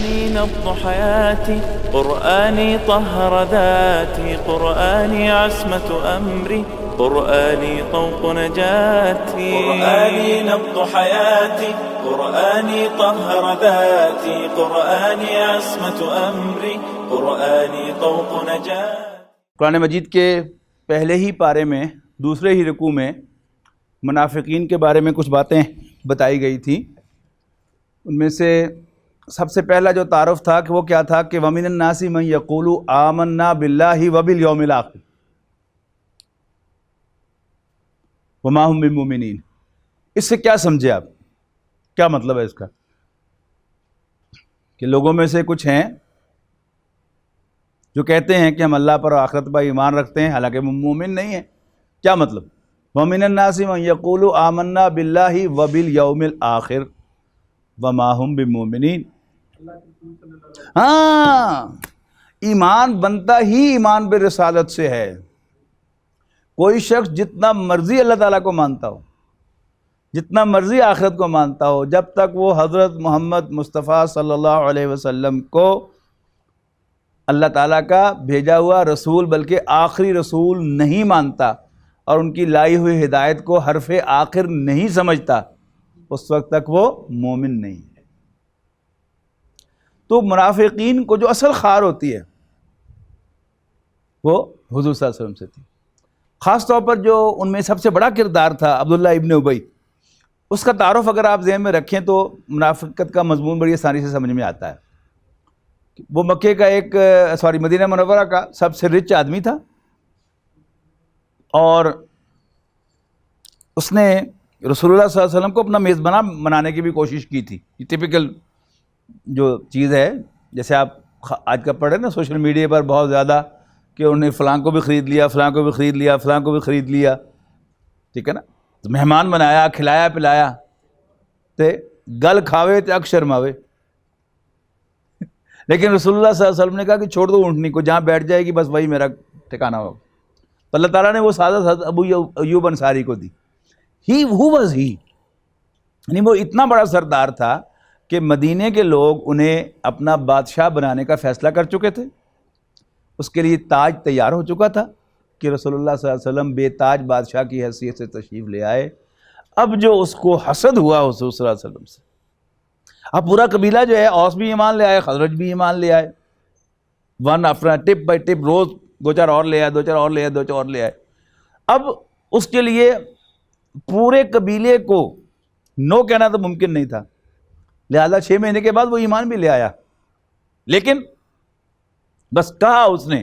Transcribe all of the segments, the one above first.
قرآني نبض حياتي، قرآني طهر ذاتي، قرآني عصمة أمري، قرآني طوق نجاتي. قرآني نبض حياتي، قرآني طهر ذاتي، قرآني عصمة أمري، قرآني طوق نجاتي. قرآن مجید کے پہلے ہی پارے میں دوسرے ہی رکوع میں منافقین کے بارے میں کچھ باتیں بتائی گئی تھیں. ان میں سے سب سے پہلا جو تعارف تھا کہ وہ کیا تھا کہ وَمِنَ النَّاسِ مَن يَقُولُ آمَنَّا بِاللَّهِ وَبِالْيَوْمِ الْآخِرِ وَمَا هُم بِمُؤْمِنِينَ. اس سے کیا سمجھے آپ؟ کیا مطلب ہے اس کا؟ کہ لوگوں میں سے کچھ ہیں جو کہتے ہیں کہ ہم اللہ پر اور آخرت پر ایمان رکھتے ہیں، حالانکہ وہ مومن نہیں ہیں. کیا مطلب؟ وَمِنَ النَّاسِ مَن يَقُولُ آمَنَّا بِاللَّهِ وَبِالْيَوْمِ الْآخِرِ وَمَا هُم بِمُؤْمِنِينَ. ہاں، ایمان بنتا ہی ایمان بالرسالت سے ہے. کوئی شخص جتنا مرضی اللہ تعالیٰ کو مانتا ہو، جتنا مرضی آخرت کو مانتا ہو، جب تک وہ حضرت محمد مصطفیٰ صلی اللہ علیہ وسلم کو اللہ تعالیٰ کا بھیجا ہوا رسول بلکہ آخری رسول نہیں مانتا اور ان کی لائی ہوئی ہدایت کو حرف آخر نہیں سمجھتا، اس وقت تک وہ مومن نہیں ہے. تو منافقین کو جو اصل خار ہوتی ہے وہ حضور صلی اللہ علیہ وسلم سے تھی. خاص طور پر جو ان میں سب سے بڑا کردار تھا عبداللہ ابن ابی، اس کا تعارف اگر آپ ذہن میں رکھیں تو منافقت کا مضمون بڑی آسانی سے سمجھ میں آتا ہے. وہ مکے کا مدینہ منورہ کا سب سے رچ آدمی تھا، اور اس نے رسول اللہ صلی اللہ علیہ وسلم کو اپنا میزبان بنانے کی بھی کوشش کی تھی. یہ ٹپیکل جو چیز ہے، جیسے آپ آج کا پڑھیں نا سوشل میڈیا پر بہت زیادہ کہ انہیں فلاں کو بھی خرید لیا، فلاں کو بھی خرید لیا، فلاں کو بھی خرید لیا، ٹھیک ہے نا. تو مہمان بنایا، کھلایا پلایا، تے گل کھاوے تے اک شرماوے. لیکن رسول اللہ صلی اللہ علیہ وسلم نے کہا کہ چھوڑ دو اونٹنی کو، جہاں بیٹھ جائے گی بس وہی میرا ٹھکانہ ہوگا. تو اللہ تعالیٰ نے وہ سعادت حضرت ابو ایوب انصاری کو دی. یعنی وہ اتنا بڑا سردار تھا کہ مدینے کے لوگ انہیں اپنا بادشاہ بنانے کا فیصلہ کر چکے تھے. اس کے لیے تاج تیار ہو چکا تھا کہ رسول اللہ صلی اللہ علیہ وسلم بے تاج بادشاہ کی حیثیت سے تشریف لے آئے. اب جو اس کو حسد ہوا حضور صلی اللہ علیہ وسلم سے، اب پورا قبیلہ جو ہے، اوس بھی ایمان لے آئے، خزرج بھی ایمان لے آئے، ون آفٹر ٹپ بائی ٹپ، روز دو چار اور لے آئے، دو چار اور لے آئے، دو چار اور لے آئے. اب اس کے لیے پورے قبیلے کو نو کہنا تو ممکن نہیں تھا، لہذا 6 مہینے کے بعد وہ ایمان بھی لے آیا. لیکن بس کہا اس نے،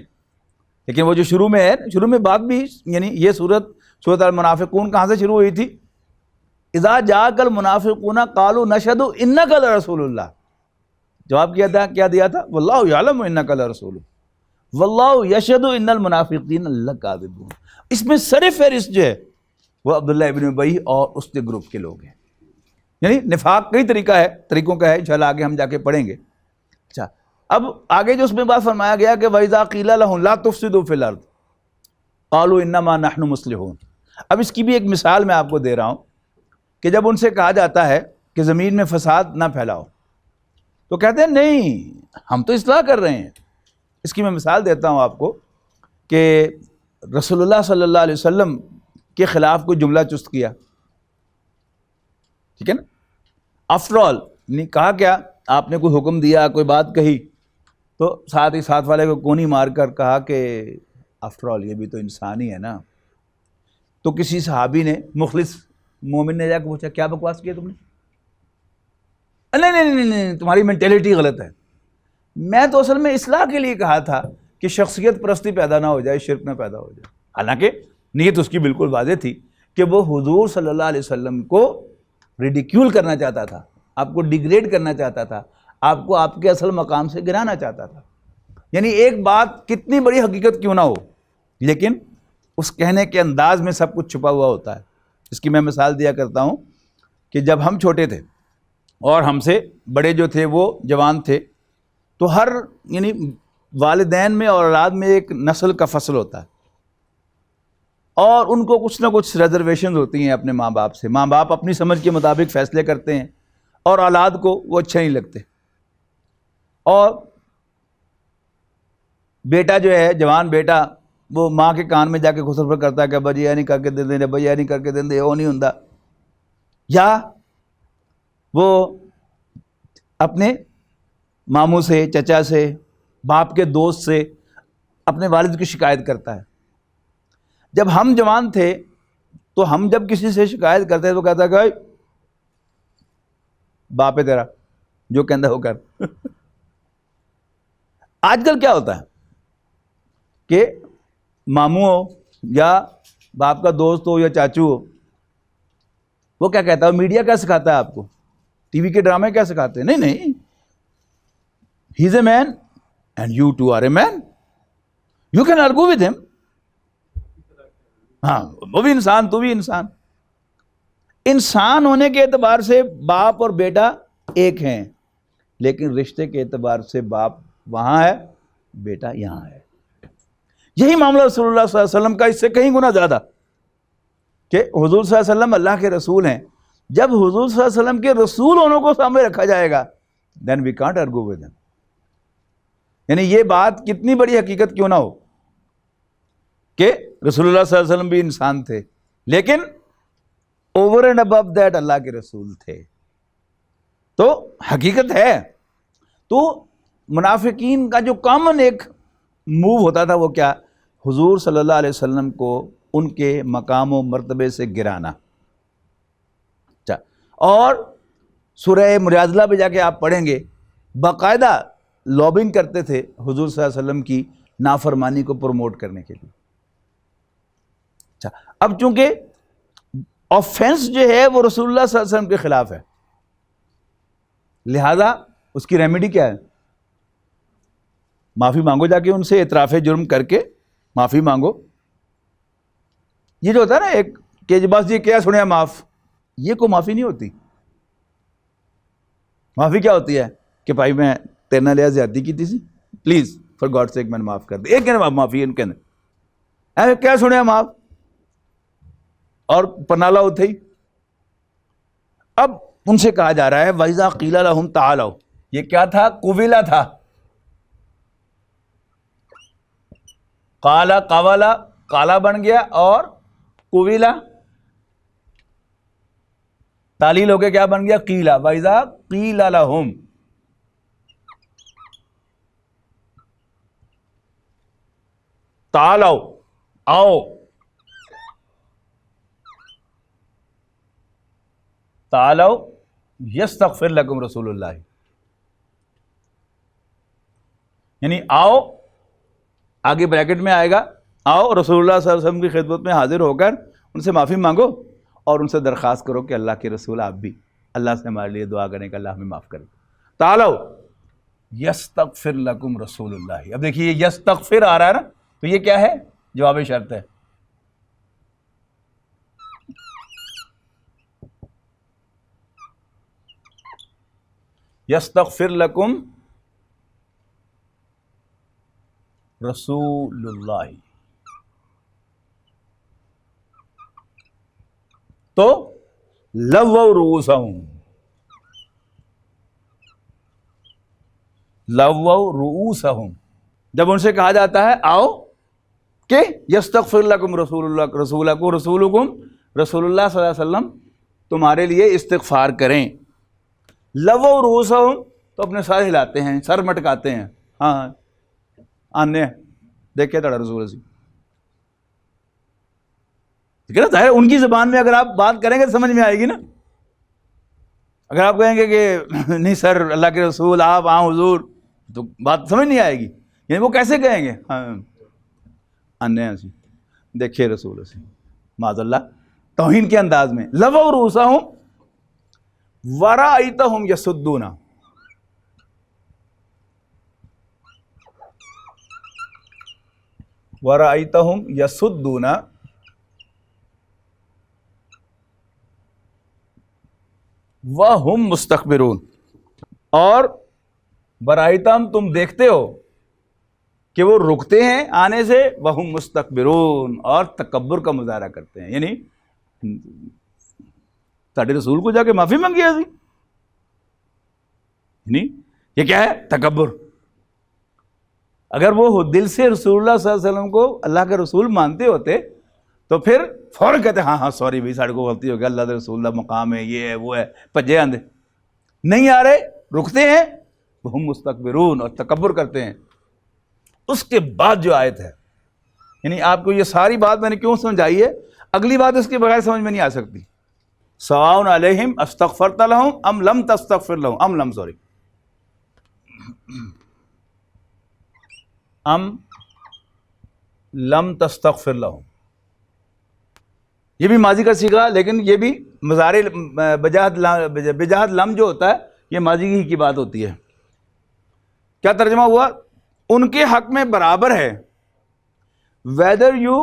لیکن وہ جو شروع میں ہے، شروع میں بات بھی، یعنی یہ سورۃ المنافقون کہاں سے شروع ہوئی تھی؟ اذا جاءک المنافقون قالوا نشهد انک لرسول اللہ. جواب کیا دیا تھا؟ واللہ یعلم انک لرسول واللہ یشہد ان المنافقین لکاذبون. اس میں سر فہرست جو ہے وہ عبداللہ ابن ابی اور اس کے گروپ کے لوگ ہیں. یعنی نفاق کئی طریقوں کا ہے، انشاءاللہ آگے ہم جا کے پڑھیں گے. اچھا، اب آگے جو اس میں بات فرمایا گیا کہ وَإِذَا قِيلَ لَهُمْ لَا تُفْسِدُوا فِي الْأَرْضِ قَالُوا إِنَّمَا نَحْنُ مُصْلِحُونَ. اب اس کی بھی ایک مثال میں آپ کو دے رہا ہوں کہ جب ان سے کہا جاتا ہے کہ زمین میں فساد نہ پھیلاؤ، تو کہتے ہیں نہیں، ہم تو اصلاح کر رہے ہیں. اس کی میں مثال دیتا ہوں آپ کو کہ رسول اللہ صلی اللہ علیہ وسلم کے خلاف کوئی جملہ چست کیا، ٹھیک ہے نا. آفٹر آل کہا کیا، آپ نے کوئی حکم دیا، کوئی بات کہی، تو ساتھ ہی ساتھ والے کو کونی مار کر کہا کہ آفٹر آل یہ بھی تو انسان ہی ہے نا. تو کسی صحابی نے، مخلص مومن نے جا کے پوچھا کیا بکواس کیا تم نے؟ نہیں، تمہاری مینٹیلٹی غلط ہے. میں تو اصل میں اصلاح کے لیے کہا تھا کہ شخصیت پرستی پیدا نہ ہو جائے، شرک نہ پیدا ہو جائے. حالانکہ نیت اس کی بالکل واضح تھی کہ وہ حضور صلی اللہ علیہ وسلم کو ریڈیکیول کرنا چاہتا تھا، آپ کو ڈیگریڈ کرنا چاہتا تھا، آپ کو آپ کے اصل مقام سے گرانا چاہتا تھا. یعنی ایک بات کتنی بڑی حقیقت کیوں نہ ہو، لیکن اس کہنے کے انداز میں سب کچھ چھپا ہوا ہوتا ہے. اس کی میں مثال دیا کرتا ہوں کہ جب ہم چھوٹے تھے اور ہم سے بڑے جو تھے وہ جوان تھے، تو ہر یعنی والدین میں اور اولاد میں ایک نسل کا فصل ہوتا ہے، اور ان کو کچھ نہ کچھ ریزرویشنز ہوتی ہیں اپنے ماں باپ سے. ماں باپ اپنی سمجھ کے مطابق فیصلے کرتے ہیں اور اولاد کو وہ اچھے نہیں لگتے. اور بیٹا جو ہے جوان بیٹا وہ ماں کے کان میں جا کے غسل کرتا ہے کہ ابا جی یہ نہیں کر کے دے دیں، ابا یہ نہیں کر کے دے دیں، وہ نہیں ہوندا. یا وہ اپنے ماموں سے، چچا سے، باپ کے دوست سے اپنے والد کی شکایت کرتا ہے. جب ہم جوان تھے تو ہم جب کسی سے شکایت کرتے تو کہتا کہ باپ ہے تیرا، جو کہندا ہو کر. آج کل کیا ہوتا ہے کہ ماموں ہو یا باپ کا دوست ہو یا چاچو ہو، وہ کیا کہتا ہے، میڈیا کیا سکھاتا ہے آپ کو، ٹی وی کے ڈرامے کیا سکھاتے ہیں، نہیں he is a man and you too are a man, you can argue with him. ہاں وہ بھی انسان، تو بھی انسان. انسان ہونے کے اعتبار سے باپ اور بیٹا ایک ہیں، لیکن رشتے کے اعتبار سے باپ وہاں ہے، بیٹا یہاں ہے. یہی معاملہ رسول اللہ صلی اللہ علیہ وسلم کا اس سے کہیں گنا زیادہ، کہ حضور صلی اللہ علیہ وسلم اللہ کے رسول ہیں. جب حضور صلی اللہ علیہ وسلم کے رسول ہونے کو سامنے رکھا جائے گا then we can't argue with them. یعنی یہ بات کتنی بڑی حقیقت کیوں نہ ہو کہ رسول اللہ صلی اللہ علیہ وسلم بھی انسان تھے، لیکن اوور اینڈ ابو دیٹ اللہ کے رسول تھے. تو حقیقت ہے. تو منافقین کا جو کامن ایک موو ہوتا تھا وہ کیا، حضور صلی اللہ علیہ وسلم کو ان کے مقام و مرتبے سے گرانا. اور سورہ مجادلہ پہ جا کے آپ پڑھیں گے، باقاعدہ لابنگ کرتے تھے حضور صلی اللہ علیہ وسلم کی نافرمانی کو پروموٹ کرنے کے لیے. اب چونکہ آفینس جو ہے وہ رسول اللہ صلی اللہ علیہ وسلم کے خلاف ہے، لہذا اس کی ریمیڈی کیا ہے، معافی مانگو، جا کے ان سے اعتراف جرم کر کے معافی مانگو. یہ جو ہوتا ہے نا ایک کہ بس یہ کیا سنیا معاف، یہ کوئی معافی نہیں ہوتی. معافی کیا ہوتی ہے کہ بھائی میں تیرے نال زیادتی کی تھی، پلیز فار گاڈ سیک میں نے معاف کر دے. ایک کہنے معافی، ان کہنے کیا سنیا معاف اور پنالہ اٹھے ہی. اب ان سے کہا جا رہا ہے وَإِذَا قِيلَ لَهُمْ تَعَالَوْا، یہ کیا تھا، قُبِلَ تھا، قَالَ قَوَلَ قَالَ بن گیا، اور قُبِلَ تعلیل ہو کے کیا بن گیا، قیلا. وَإِذَا قِيلَ لَهُمْ، تعالو آؤ، تعالو یستغفر لکم رسول اللہ، یعنی آؤ، آگے بریکٹ میں آئے گا، آؤ رسول اللہ صلی اللہ علیہ وسلم کی خدمت میں حاضر ہو کر ان سے معافی مانگو اور ان سے درخواست کرو کہ اللہ کے رسول آپ بھی اللہ سے ہمارے لیے دعا کریں کہ اللہ ہمیں معاف کرے. تعالو یستغفر لکم رسول اللہ. اب دیکھیے یستغفر آ رہا ہے نا، تو یہ کیا ہے، جواب شرط ہے. یستغفر لکم رسول اللہ، تو لووا رؤوسہم، لووا رؤوسہم، جب ان سے کہا جاتا ہے آؤ کہ یستغفر لکم رسول اللہ، رسولکم رسولکم، رسول اللہ صلی اللہ علیہ وسلم تمہارے لیے استغفار کریں. لووا رؤوسہم، تو اپنے سر ہلاتے ہیں، سر مٹکاتے ہیں. ہاں آنے دیکھے تھوڑا رسول سی، ٹھیک ہے نا. ظاہر ان کی زبان میں اگر آپ بات کریں گے تو سمجھ میں آئے گی نا. اگر آپ کہیں گے کہ نہیں سر اللہ کے رسول آپ، ہاں حضور، تو بات سمجھ نہیں آئے گی. یعنی وہ کیسے کہیں گے، ہاں آنے سی دیکھے رسول سی، معاذ اللہ توہین کے انداز میں. لووا رؤوسہم ورأیتہم یصدون، ورأیتہم یصدون وہم مستکبرون، اور برائتہم تم دیکھتے ہو کہ وہ رکتے ہیں آنے سے، وہم مستکبرون، اور تکبر کا مظاہرہ کرتے ہیں. یعنی ساڈے رسول کو جا کے معافی مانگی ایسی، یعنی یہ کیا ہے، تکبر. اگر وہ دل سے رسول اللہ صلی اللہ علیہ وسلم کو اللہ کے رسول مانتے ہوتے تو پھر فوراً کہتے ہاں ہاں سوری بھائی ساڑھے کو غلطی ہو گیا، اللہ کے رسول اللہ مقام ہے، یہ ہے وہ ہے، پجے آندے نہیں آ رہے، رکتے ہیں، وہ مستکبرون، اور تکبر کرتے ہیں۔ اس کے بعد جو آیت ہے، یعنی آپ کو یہ ساری بات میں نے کیوں سمجھائی ہے، اگلی بات اس کے بغیر سمجھ میں نہیں آ سکتی۔ سواء علیہم استغفرت لہم ام لم تستغفر لہم ام لم تستغفر لہم، یہ بھی ماضی کا صیغہ، لیکن یہ بھی مضارع بجہت لم جو ہوتا ہے یہ ماضی ہی کی بات ہوتی ہے۔ کیا ترجمہ ہوا؟ ان کے حق میں برابر ہے، whether you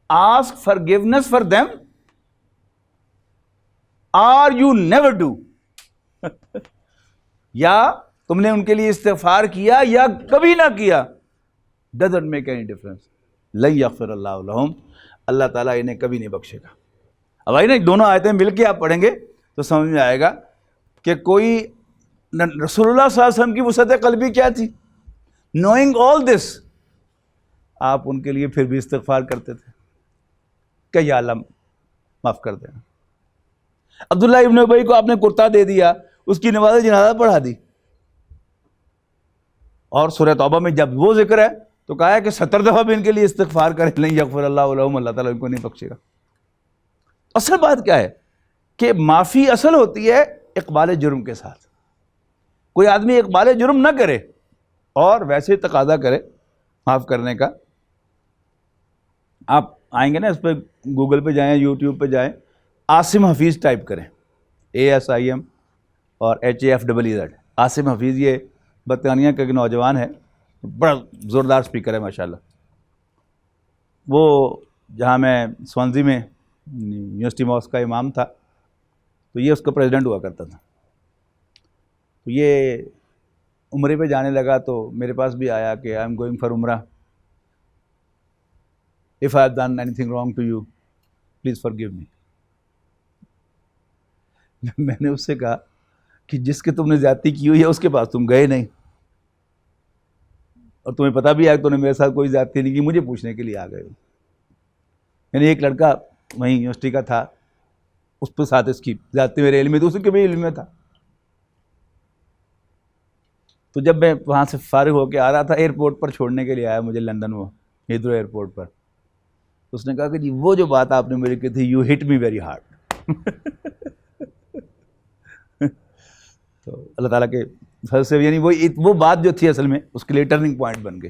ask forgiveness for them or you never do یا تم نے ان کے لیے استغفار کیا یا کبھی نہ کیا، doesn't make any difference، لن یغفر اللہ لہم، اللہ تعالیٰ انہیں کبھی نہیں بخشے گا۔ اب آئی نا دونوں آیتیں مل کے آپ پڑھیں گے تو سمجھ میں آئے گا کہ کوئی رسول اللہ صلی اللہ علیہ وسلم کی وسعت قلبی کیا تھی، نوئنگ آل دس آپ ان کے لیے پھر بھی استغفار کرتے تھے کہ یا اللہ معاف کر دینا۔ عبداللہ ابن ابی کو آپ نے کرتا دے دیا، اس کی نماز جنازہ پڑھا دی، اور سورہ توبہ میں جب وہ ذکر ہے تو کہا ہے کہ 70 دفعہ بھی ان کے لیے استغفار کریں، نہیں یغفر اللہ لہم، اللہ تعالیٰ ان کو نہیں بخشے گا۔ اصل بات کیا ہے کہ معافی اصل ہوتی ہے اقبال جرم کے ساتھ۔ کوئی آدمی اقبال جرم نہ کرے اور ویسے تقاضا کرے معاف کرنے کا، آپ آئیں گے نا اس پہ، گوگل پہ جائیں، یوٹیوب پہ جائیں، عاصم حفیظ ٹائپ کریں، ASIM اور HAFEEZ، عاصم حفیظ یہ برطانیہ کا ایک نوجوان ہے، بڑا زوردار سپیکر ہے ماشاءاللہ۔ وہ جہاں میں سوانزی میں یونیورسٹی ماسک کا امام تھا تو یہ اس کا پریزیڈنٹ ہوا کرتا تھا، تو یہ عمرے پہ جانے لگا تو میرے پاس بھی آیا کہ آئی ایم گوئنگ فار عمرہ، if I have done anything wrong to you please forgive me۔ میں نے اس سے کہا کہ جس کے تم نے زیادتی کی ہوئی ہے اس کے پاس تم گئے نہیں، اور تمہیں پتہ بھی ہے کہ تم نے میرے ساتھ کوئی زیادتی نہیں کی، مجھے پوچھنے کے لیے آ گئے ہو۔ یعنی ایک لڑکا وہیں یونیورسٹی کا تھا، اس پہ ساتھ اس کی زیادتی میرے علم میں تو اس کے بھی علم میں تھا۔ تو جب میں وہاں سے فارغ ہو کے آ رہا تھا، ایئرپورٹ پر چھوڑنے کے لیے آیا مجھے لندن، وہ ہیتھرو ایئرپورٹ پر، اس نے کہا کہ جی وہ جو بات آپ نے میری کی تھی، you hit me very hard. تو اللہ تعالیٰ کے فضل سے یعنی وہ بات جو تھی اصل میں اس کے لیے ٹرننگ پوائنٹ بن گئی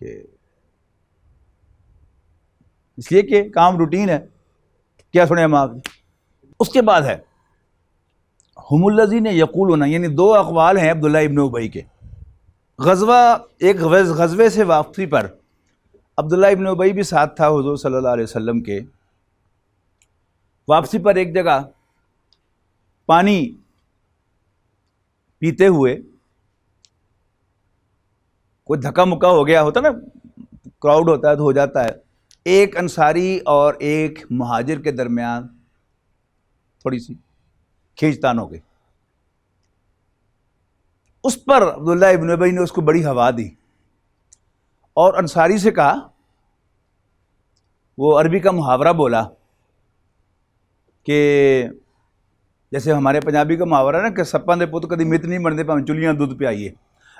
کہ اس لیے کہ کام روٹین ہے، کیا سنیں ہم آپ۔ اس کے بعد ہے ہم الذین یقولون، یعنی دو اقوال ہیں عبداللہ ابن ابی کے۔ ایک غزوے سے واپسی پر عبداللہ ابن ابی بھی ساتھ تھا حضور صلی اللہ علیہ وسلم کے، واپسی پر ایک جگہ پانی پیتے ہوئے کوئی دھکا مکا ہو گیا، ہوتا نا کراؤڈ ہوتا ہے تو ہو جاتا ہے، ایک انصاری اور ایک مہاجر کے درمیان تھوڑی سی کھینچ تان ہو گئی، اس پر عبداللہ ابن ابی نے اس کو بڑی ہوا دی اور انصاری سے کہا، وہ عربی کا محاورہ بولا کہ جیسے ہمارے پنجابی کا محاورہ ہے نا کہ سپاں دے پت کدی مت نہیں بنتے پاویں چلیاں دودھ پیائیے،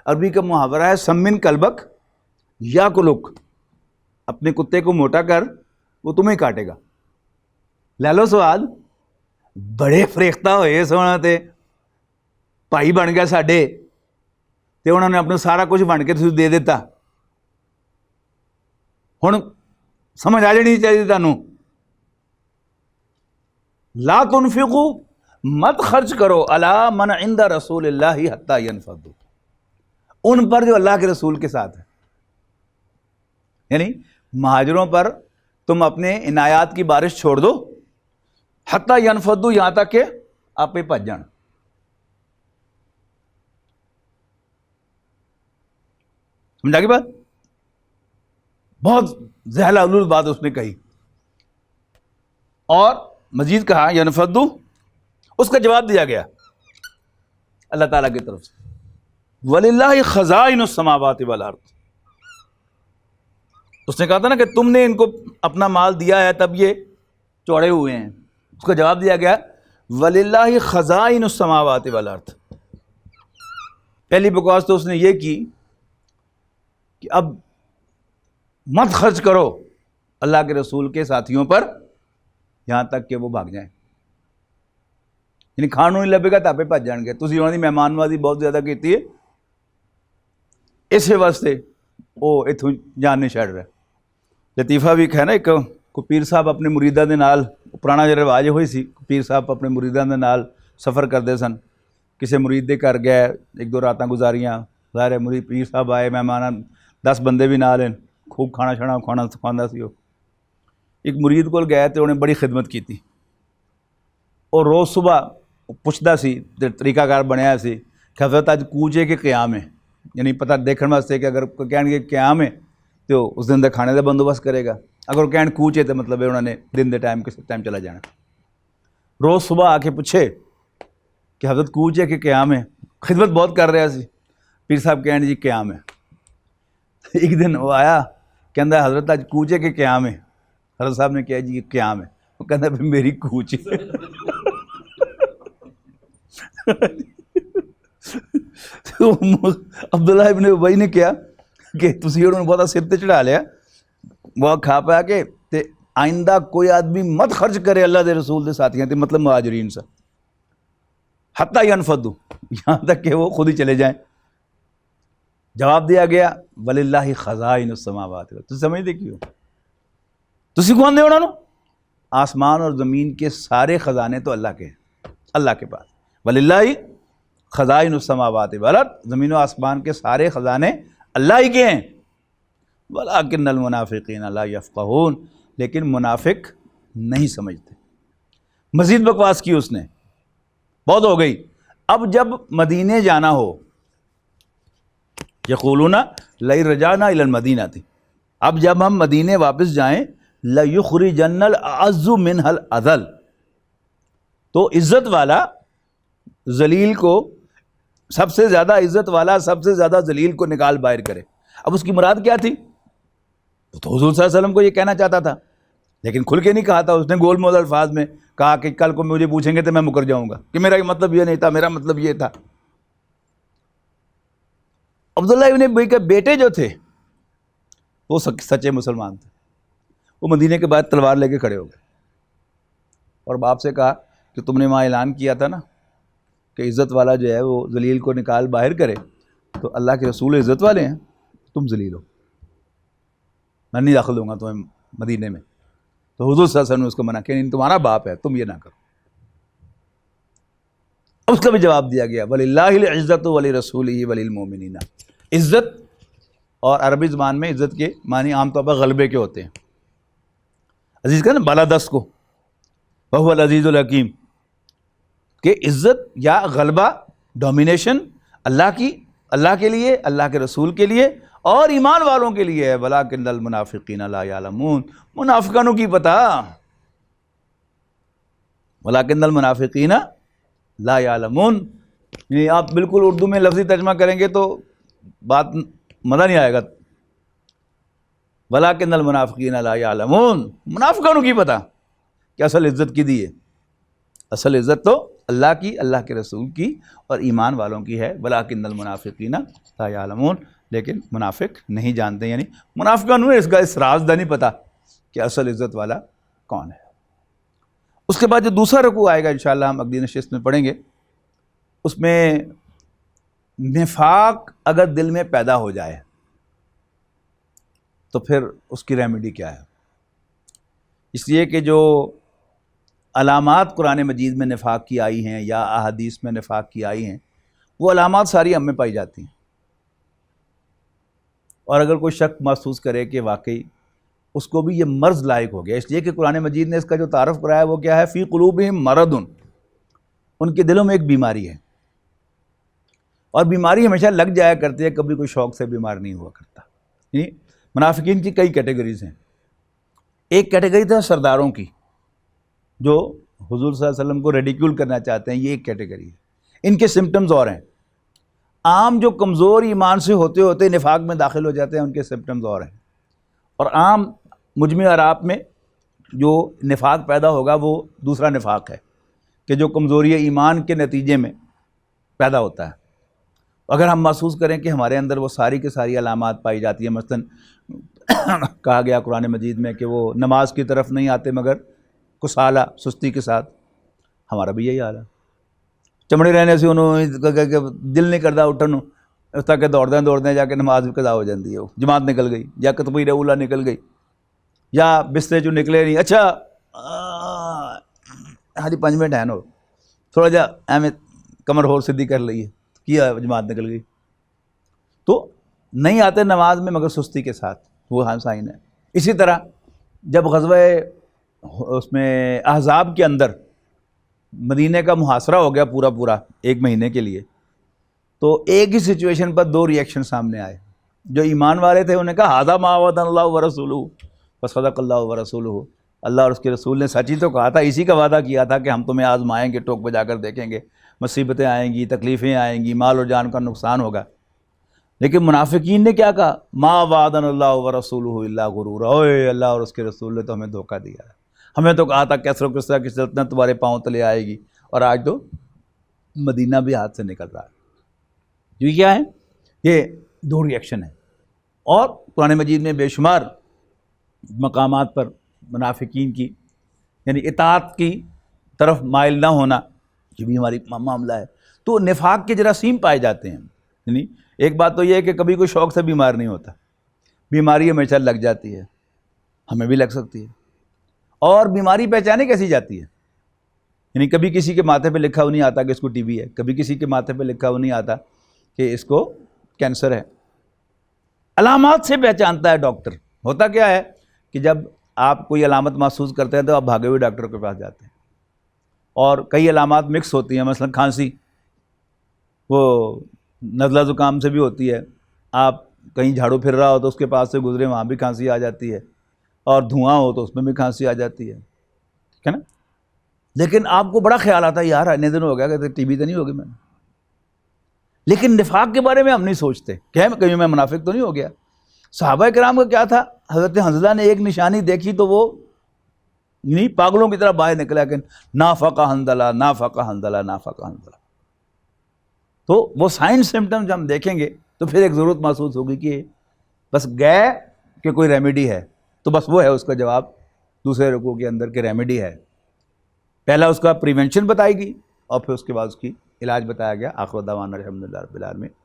عربی کا محاورہ ہے سمن کلبک یا کلک، اپنے کتے کو موٹا کر وہ تمہیں کاٹے گا۔ لے لو سواد، بڑے فریختہ ہوئے سونا تے بھائی بن گیا ساڈے تے انہوں نے اپنا سارا کچھ بن کے تسی دے دیتا، ہن سمجھ آ جانی چاہیے تانوں، لا تنفقوا، مت خرچ کرو علی من عند رسول اللہ حتی ینفضوا، ان پر جو اللہ کے رسول کے ساتھ ہے، یعنی مہاجروں پر تم اپنے عنایات کی بارش چھوڑ دو، حتی ینفضوا، یہاں تک کہ آپ پہ بھج جان۔ سمجھا کی بات؟ بہت زہلا علول بات اس نے کہی، اور مزید کہا ینفضوا، اس کا جواب دیا گیا اللہ تعالیٰ کی طرف سے، وَلِلَّهِ خَزَائِنُ السَّمَاوَاتِ وَالْأَرْضِ. اس نے کہا تھا نا کہ تم نے ان کو اپنا مال دیا ہے تب یہ چوڑے ہوئے ہیں. اس کا جواب دیا گیا وَلِلَّهِ خَزَائِنُ السَّمَاوَاتِ وَالْأَرْضِ. پہلی بکواس تو اس نے یہ کی کہ اب مت خرچ کرو اللہ کے رسول کے ساتھیوں پر یہاں تک کہ وہ بھاگ جائیں. یعنی کھانوں نہیں لبے گا تاپے بھج جان گے. تسی انہوں نے مہمان نوازی بہت زیادہ کیتی ہے اسے واسطے وہ اتوں جان نہیں چھڑ رہا. لطیفہ بھی ہے نا ایک کو پیر صاحب اپنے مریداں دے نال پرانا جو رواج ہوئی سی پیر صاحب اپنے مریداں دے نال سفر کرتے سن. کسی مرید دے گھر گئے ایک دو راتاں گزاریاں. ظاہر ہے مرید پیر صاحب آئے مہمان 10 بندے بھی نال ہیں خوب کھانا شانا کھانا سکھانا سی. وہ ایک مرید کول گئے تو انہیں بڑی خدمت کی اور روز صبح پوچھتا سی طریقہ کار بنیا سی کہ حضرت اج کوچے کے قیام ہے. یعنی پتہ دیکھنے واسطے کہ اگر کوئی کہن گے قیام ہے تو اس دن دے کھانے کا بندوبست کرے گا. اگر کہن کوچے تو مطلب انہوں نے دن دے ٹائم کس ٹائم چلا جانا. روز صبح آ کے پوچھے کہ حضرت کوچے کے قیام ہے. خدمت بہت کر رہا سی. پیر صاحب کہن جی قیام ہے. ایک دن وہ آیا کہندا حضرت اج کوچے کے قیام ہے. حضرت صاحب نے کہا جی قیام ہے. وہ کہندا پھر میری کوچ ہے. عبداللہ ابن ابی نے کیا کہ تسی انہوں نے بہت سر تے چڑھا لیا وہ کھا پا کے تے آئندہ کوئی آدمی مت خرچ کرے اللہ دے رسول دے ساتھیاں تے مطلب مہاجرین سے حتیٰ ینفدوا یہاں تک کہ وہ خود ہی چلے جائیں. جواب دیا گیا وَلِلَّهِ خَزَائِنُ السَّمَاوَاتِ وَالْأَرْضِ. تسی سمجھتے کیوں تسی کون دے انہوں نے آسمان اور زمین کے سارے خزانے تو اللہ کے ہیں اللہ کے پاس. وَلِلَّهِ خزائن السماوات والارض. زمین و آسمان کے سارے خزانے اللہ ہی کے ہیں. وَلَٰكِنَّ الْمُنَافِقِينَ لَا يَفْقَهُونَ. لیکن منافق نہیں سمجھتے. مزید بکواس کی اس نے بہت ہو گئی. اب جب مدینے جانا ہو یقولون لَئِن رَجَعْنَا إِلَى الْمَدِینَةِ. اب جب ہم مدینے واپس جائیں لَيُخْرِجَنَّ الْأَعَزُّ مِنْهَا الْأَذَلَّ. تو عزت والا ذلیل کو سب سے زیادہ عزت والا سب سے زیادہ ذلیل کو نکال باہر کرے. اب اس کی مراد کیا تھی؟ وہ تو حضور صلی اللہ علیہ وسلم کو یہ کہنا چاہتا تھا لیکن کھل کے نہیں کہا تھا. اس نے گول مول الفاظ میں کہا کہ کل کو مجھے پوچھیں گے تو میں مکر جاؤں گا کہ میرا مطلب یہ نہیں تھا میرا مطلب یہ تھا. عبداللہ ابن ابی کے بیٹے جو تھے وہ سچے مسلمان تھے. وہ مدینے کے بعد تلوار لے کے کھڑے ہو گئے اور باپ سے کہا کہ تم نے وہاں اعلان کیا تھا نا کہ عزت والا جو ہے وہ ذلیل کو نکال باہر کرے تو اللہ کے رسول عزت والے ہیں تم ذلیل ہو میں نہیں داخل دوں گا تمہیں مدینے میں. تو حضور صلی اللہ علیہ وسلم نے اس کو منع کیا تمہارا باپ ہے تم یہ نہ کرو. اس کا بھی جواب دیا گیا وَلِلَّهِ الْعِزَّةُ وَلِرَسُولِهِ وَلِلْمُؤْمِنِينَ. عزت اور عربی زبان میں عزت کے معنی عام طور پر غلبے کے ہوتے ہیں. عزیز کا نا بالادست کو وَهُوَ الْعَزِيزُ الْحَكِيمُ کہ عزت یا غلبہ ڈومینیشن اللہ کے لیے اللہ کے رسول کے لیے اور ایمان والوں کے لیے ہے. وَلَٰكِنَّ الْمُنَافِقِينَ لَا يَعْلَمُونَ. منافقانوں کی پتہ. وَلَٰكِنَّ الْمُنَافِقِينَ لَا يَعْلَمُونَ. یعنی آپ بالکل اردو میں لفظی ترجمہ کریں گے تو بات مزہ نہیں آئے گا. وَلَٰكِنَّ الْمُنَافِقِينَ لَا يَعْلَمُونَ. منافقانوں کی پتہ کہ اصل عزت کی دی ہے. اصل عزت تو اللہ کی اللہ کے رسول کی اور ایمان والوں کی ہے. وَلَٰكِنَّ الْمُنَافِقِينَ لَا يَعْلَمُونَ. لیکن منافق نہیں جانتے یعنی منافقانوں اس کا اس راز دا نہیں پتہ کہ اصل عزت والا کون ہے. اس کے بعد جو دوسرا رکوع آئے گا انشاءاللہ ہم اگلی نشست میں پڑھیں گے. اس میں نفاق اگر دل میں پیدا ہو جائے تو پھر اس کی ریمیڈی کیا ہے. اس لیے کہ جو علامات قرآن مجید میں نفاق کی آئی ہیں یا احادیث میں نفاق کی آئی ہیں وہ علامات ساری ہم میں پائی جاتی ہیں. اور اگر کوئی شک محسوس کرے کہ واقعی اس کو بھی یہ مرض لائق ہو گیا اس لیے کہ قرآن مجید نے اس کا جو تعارف کرایا وہ کیا ہے فی قلوبہم مرض. ان کے دلوں میں ایک بیماری ہے اور بیماری ہمیشہ لگ جایا کرتی ہے کبھی کوئی شوق سے بیمار نہیں ہوا کرتا. یعنی منافقین کی کئی کیٹیگریز ہیں. ایک کیٹیگری تھا سرداروں کی جو حضور صلی اللہ علیہ وسلم کو ریڈیکیول کرنا چاہتے ہیں. یہ ایک کیٹیگری ہے. ان کے سمٹمز اور ہیں. عام جو کمزور ایمان سے ہوتے ہوتے نفاق میں داخل ہو جاتے ہیں ان کے سمپٹمز اور ہیں، اور عام مجمع اعراب میں جو نفاق پیدا ہوگا وہ دوسرا نفاق ہے کہ جو کمزوری ایمان کے نتیجے میں پیدا ہوتا ہے۔ اگر ہم محسوس کریں کہ ہمارے اندر وہ ساری کی ساری علامات پائی جاتی ہیں، مثلاً کہا گیا قرآن مجید میں کہ وہ نماز کی طرف نہیں آتے مگر کسالہ سستی کے ساتھ، ہمارا بھی یہی حال ہے۔ چمڑے رہنے سے انہوں دل نہیں کرتا اٹھن اس طرح کہ دوڑدیں جا کے نماز بھی قضا ہو جاتی ہے، وہ جماعت نکل گئی یا تکبیر اولیٰ نکل گئی یا بسترے جو نکلے نہیں، اچھا ہاں جی 5 منٹ ہے نو تھوڑا جا ایویں کمر ہور سدھی کر لئیے کیا جماعت نکل گئی۔ تو نہیں آتے نماز میں مگر سستی کے ساتھ، وہ ہاں سائن ہے۔ اسی طرح جب غزوہ اس میں احزاب کے اندر مدینہ کا محاصرہ ہو گیا پورا 1 مہینے کے لیے، تو ایک ہی سچویشن پر 2 ریئیکشن سامنے آئے۔ جو ایمان والے تھے انہوں نے کہا ھذا ما وعدنا اللہ ورسولہ وصدق اللہ ورسولہ، اللہ اور اس کے رسول نے سچ ہی تو کہا تھا، اسی کا وعدہ کیا تھا کہ ہم تمہیں آزمائیں گے، ٹوک بجا کر دیکھیں گے، مصیبتیں آئیں گی، تکلیفیں آئیں گی، مال و جان کا نقصان ہوگا۔ لیکن منافقین نے کیا کہا؟ ما وعدنا اللہ ورسولہ الا غرورا، اوے اللہ اور اس کے رسول نے تو ہمیں دھوکہ دیا ہے، ہمیں تو کہا تھا کیسر و کسریٰ کی سلطنت تمہارے پاؤں تلے آئے گی، اور آج تو مدینہ بھی ہاتھ سے نکل رہا ہے۔ یہ کیا ہے؟ یہ 2 ریئیکشن ہیں۔ اور قرآن مجید میں بے شمار مقامات پر منافقین کی یعنی اطاعت کی طرف مائل نہ ہونا یہ بھی ہماری معاملہ ہے۔ تو نفاق کے جراثیم پائے جاتے ہیں۔ یعنی ایک بات تو یہ ہے کہ کبھی کوئی شوق سے بیمار نہیں ہوتا، بیماری ہمیشہ لگ جاتی ہے، ہمیں بھی لگ سکتی ہے۔ اور بیماری پہچانے کیسی جاتی ہے؟ یعنی کبھی کسی کے ماتھے پہ لکھا ہو نہیں آتا کہ اس کو ٹی بی ہے، کبھی کسی کے ماتھے پہ لکھا ہو نہیں آتا کہ اس کو کینسر ہے۔ علامات سے پہچانتا ہے ڈاکٹر۔ ہوتا کیا ہے کہ جب آپ کوئی علامت محسوس کرتے ہیں تو آپ بھاگے ہوئے ڈاکٹر کے پاس جاتے ہیں، اور کئی علامات مکس ہوتی ہیں، مثلا کھانسی وہ نزلہ زکام سے بھی ہوتی ہے، آپ کہیں جھاڑو پھر رہا ہو تو اس کے پاس سے گزرے وہاں بھی کھانسی آ جاتی ہے، اور دھواں ہو تو اس میں بھی کھانسی آ جاتی ہے، ٹھیک ہے نا؟ لیکن آپ کو بڑا خیال آتا ہے یار اتنے دن ہو گیا کہ ٹی بی تو نہیں ہوگی میں نے۔ لیکن نفاق کے بارے میں ہم نہیں سوچتے کہ کہیں میں منافق تو نہیں ہو گیا۔ صحابہ کرام کا کیا تھا؟ حضرت حنظلہ نے ایک نشانی دیکھی تو وہ نہیں پاگلوں کی طرح باہر نکلا کہ نافق حنظلہ نافق حنظلہ نافق حنظلہ۔ تو وہ سائن سمٹم جب ہم دیکھیں گے تو پھر ایک ضرورت محسوس ہوگی کہ بس گئے کہ کوئی ریمیڈی ہے، تو بس وہ ہے اس کا جواب دوسرے رکوع کے اندر کہ ریمیڈی ہے۔ پہلا اس کا پریونشن بتائی گئی اور پھر اس کے بعد اس کی علاج بتایا گیا۔ آخر دعوانا الحمدللہ رب العالمین۔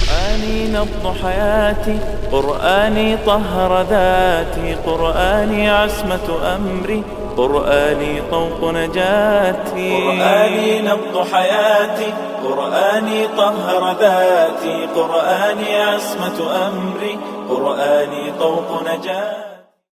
قرآني نبض حياتي، قرآني طهر ذاتي، قرآني عصمة أمري، قرآني طوق نجاتي، قرآني نبض حياتي، قرآني طهر ذاتي، قرآني عصمة أمري، قرآني طوق نجاتي۔